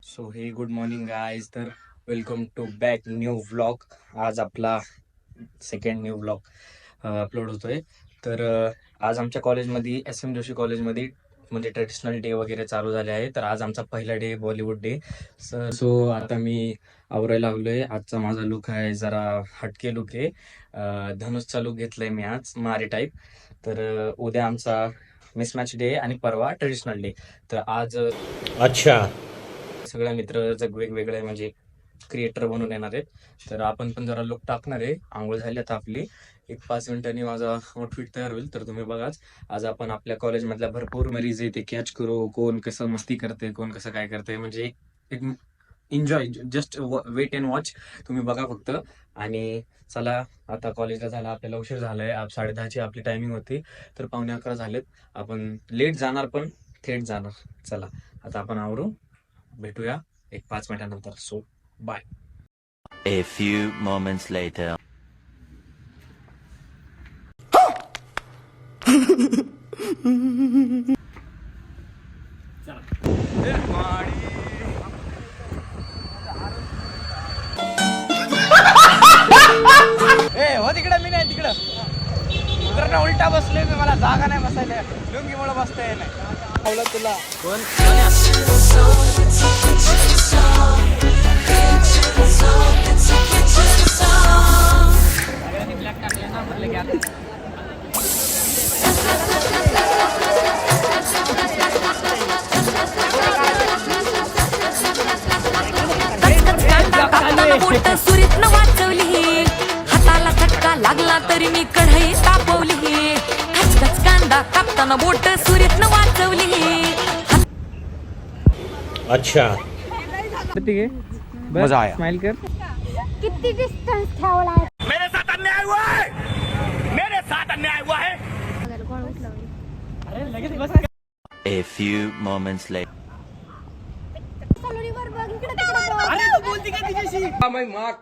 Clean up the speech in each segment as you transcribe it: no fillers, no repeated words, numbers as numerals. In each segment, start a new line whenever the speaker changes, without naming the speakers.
So हे good morning guys. तर welcome to back new vlog. आज आपला सेकंड न्यू व्लॉग अपलोड होतोय. तर आज आमच्या कॉलेजमध्ये SM जोशी कॉलेजमध्ये म्हणजे ट्रेडिशनल डे वगैरे चालू झाले आहे. तर आज आमचा पहिला डे बॉलिवूड डे. सो आता मी आवरायला लागलोय. आजचा माझा लुक आहे जरा हटके लुक आहे. धनुषचा लुक घेतलाय मी आज मारी टाईप. तर उद्या आमचा मिसमॅच डे आणि परवा ट्रेडिशनल डे. तर आज
अच्छा.
सगळे मित्र जग वेगवेगळे म्हणजे क्रिएटर बनून येणार आहेत. तर आपण पण जरा लुक टाकणार आहे. आंघोळ झाली आता आपली. एक 5 मिनिटांनी माझा आउटफिट तयार होईल. तर तुम्ही बघाच. आज आपण आपल्या कॉलेजमधल्या भरपूर मरीज आहे ते कॅच करू. कोण कसं मस्ती करते, कोण कसं काय करते, म्हणजे एक enjoy. Just wait and watch. तुम्ही बघा फक्त. आणि चला आता कॉलेजला झाला आपल्याला उशीर झालाय. 10:30ची आपली टायमिंग होती. तर 11:45 झालेत. आपण लेट जाणार पण थेट जाणार. चला आता आपण आवरू. भेटूया एक 5 मिनिटानंतर. So bye.
A few moments later.
हो तिकडं मी नाही तिकडं उतरणं उलटा बसलोय मी. मला जागा नाही बसायला. लुंगीमुळे बसता येत नाही. आवलं तुला कोण
सुरीत न वाचवली. हाताला चटका लागला तरी मी कढई तापवली. खचखच कांदा कापताना बोट सुरीत न वाचवली.
अच्छा.
मजा आया. स्माइल कर.
किती डिस्टन्स ठेवला आहे.
मेरे साथ अन्याय हुआ है. मेरे साथ अन्याय हुआ है.
A few moments later.
सलोनीवर बघ इकडे तिकडे बघ.
अरे तू बोलती काय तिच्याशी.
मैं माँ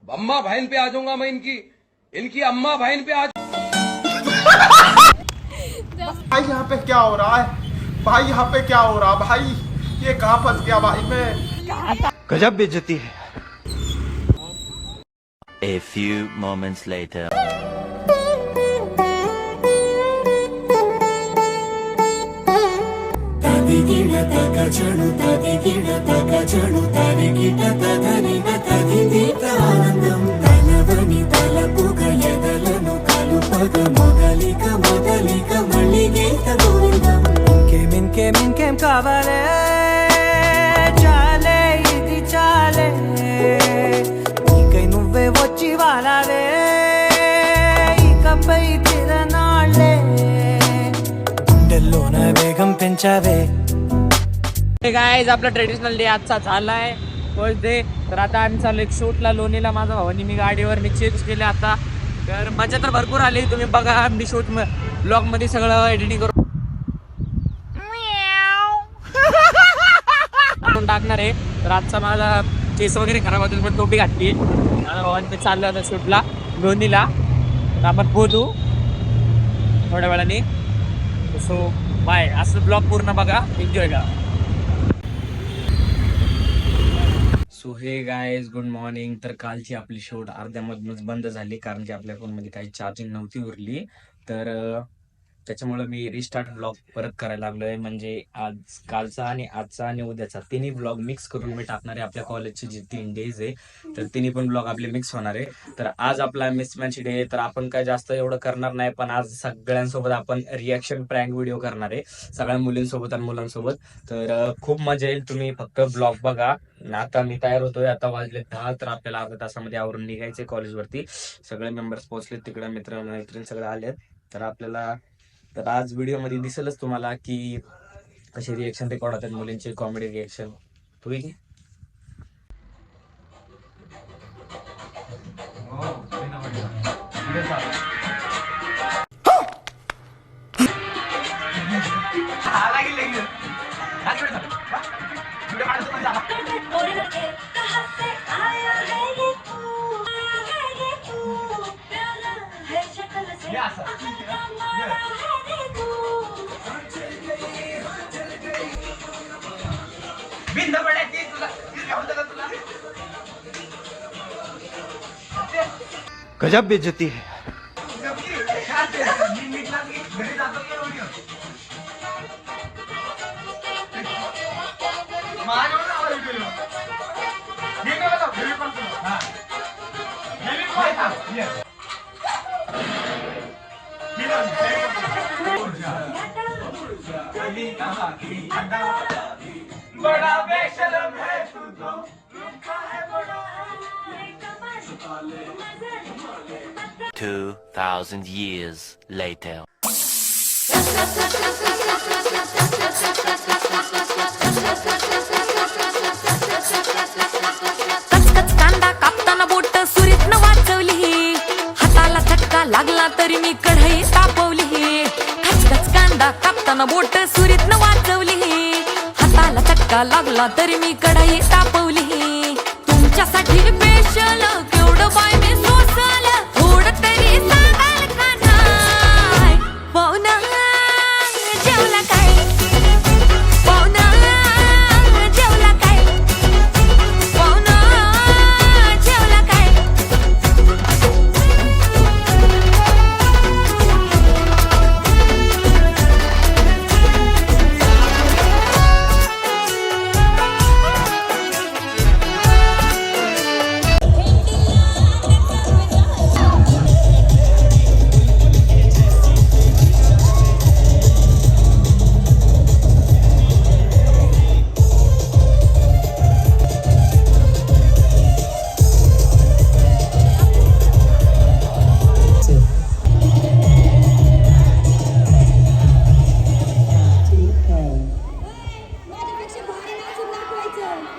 अम्मा बहन पे आ जाऊंगा. मैं इनकी अम्मा बहन पे आ
भाई यहाँ पे क्या हो रहा है? भाई यहाँ पे क्या हो रहा भाई? ये कहाँ फंस गया भाई मैं?
गजब बेइज्जती है.
A few moments later.
ఇంకేం కావాలే చాలే ఇది చాలే నీకై నువ్వే వచ్చి వాడాలే ఇకపై తిరనాళ్ళే గుండెల్లోన వేగం పెంచావే. गाइस आपला ट्रेडिशनल डे आजचा झालाय फर्स्ट डे. तर आता आम्ही चाललो एक शूटला लोणीला. माझा भावानी मी गाडीवर चेंज केले आता. तर मजा तर भरपूर आली. तुम्ही बघा मी शूट ब्लॉग मध्ये सगळं एडिटिंग करून टाकणार आहे. तर आजचा माझा केस वगैरे खराब होतील पण टोपी घातली. माझा भावानी मी चाललो आता शूटला लोणीला. तर आपण पोहू थोड्या वेळाने. So bye. असं ब्लॉग पूर्ण बघा. एन्जॉय करा.
सो हे गाईज गुड मॉर्निंग. तर कालची आपली शूट अर्ध्यामधूनच बंद झाली कारण की आपल्या फोनमध्ये काही चार्जिंग नव्हती उरली. तर त्याच्यामुळे मी रिस्टार्ट ब्लॉग परत करायला लागलोय. म्हणजे आज कालचा आणि आजचा आणि उद्याचा तिन्ही ब्लॉग मिक्स करून मी टाकणार आहे. आपल्या कॉलेजचे जे 3 डेज आहे तर तिन्ही पण ब्लॉग आपले मिक्स होणार आहे. तर आज आपला मिसमॅच डे. तर आपण काय जास्त एवढं करणार नाही पण आज सगळ्यांसोबत आपण रिॲक्शन प्रँक व्हिडिओ करणार आहे. सगळ्या मुलींसोबत आणि मुलांसोबत. तर खूप मजा येईल. तुम्ही फक्त ब्लॉग बघा. आता मी तयार होतोय. आता वाजले 10. तर आपल्याला अर्ध्या तासामध्ये आवरून निघायचे कॉलेजवरती. सगळे मेंबर्स पोहोचलेत तिकडे. मित्र मैत्रीण सगळे आलेत. तर आपल्याला तर आज व्हिडिओ मध्ये दिसेलच तुम्हाला की कसे रिएक्शन रेकॉर्ड होतात मुलींचे. Comedy reaction. ठीक आहे.
बिंद पडायची
गजब बेइज्जती है.
बड़ा बेशरम है तू तो.
2,000 years later.
कचकच कांदा कापताना बोट सुरीत न वाचवली, हाताला चटका लागला तरी मी कढई तापवली. कचकच कांदा कापताना बोट सुरीत न वाचवली, हाताला चटका लागला तरी मी कढई तापवली. तुमच्यासाठी स्पेशल केवढं बाय मी सोसल, थोडं तरी सांगाल का नाय? पाहुणा जेवला काय? पाहुणा जेवला काय? पाहुणा जेवला काय?
माझ्यापेक्षा भारी नाचून दाखवायचं.